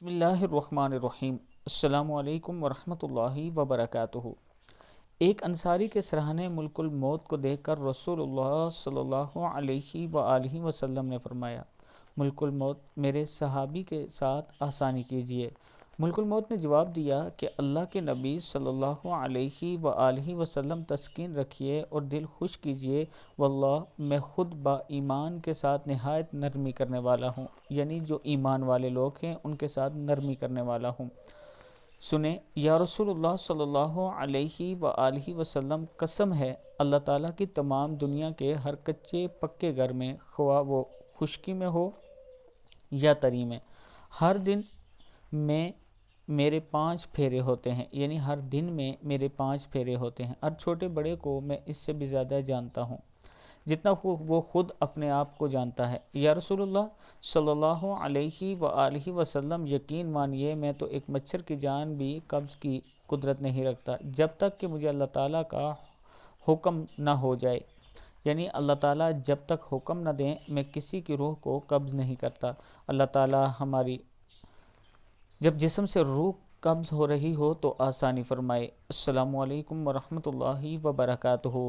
بسم اللہ الرحمن الرحیم۔ السلام علیکم ورحمۃ اللہ وبرکاتہ۔ ایک انصاری کے سرہانے ملک الموت کو دیکھ کر رسول اللہ صلی اللہ علیہ وآلہ وسلم نے فرمایا، ملک الموت میرے صحابی کے ساتھ آسانی کیجیے۔ ملک الموت نے جواب دیا کہ اللہ کے نبی صلی اللہ علیہ وآلہ وسلم تسکین رکھیے اور دل خوش کیجیے، واللہ میں خود با ایمان کے ساتھ نہایت نرمی کرنے والا ہوں، یعنی جو ایمان والے لوگ ہیں ان کے ساتھ نرمی کرنے والا ہوں۔ سنیں یا رسول اللہ صلی اللہ علیہ وآلہ وسلم، قسم ہے اللہ تعالیٰ کی، تمام دنیا کے ہر کچے پکے گھر میں، خواہ وہ خشکی میں ہو یا تری میں، ہر دن میں میرے 5 پھیرے ہوتے ہیں، یعنی ہر دن میں میرے 5 پھیرے ہوتے ہیں۔ ہر چھوٹے بڑے کو میں اس سے بھی زیادہ جانتا ہوں جتنا وہ خود اپنے آپ کو جانتا ہے۔ یا رسول اللہ صلی اللہ علیہ وآلہ وسلم، یقین مانیے میں تو ایک مچھر کی جان بھی قبض کی قدرت نہیں رکھتا جب تک کہ مجھے اللہ تعالیٰ کا حکم نہ ہو جائے، یعنی اللہ تعالیٰ جب تک حکم نہ دیں میں کسی کی روح کو قبض نہیں کرتا۔ اللہ تعالیٰ ہماری جب جسم سے روح قبض ہو رہی ہو تو آسانی فرمائے۔ السلام علیکم ورحمۃ اللہ وبرکاتہ۔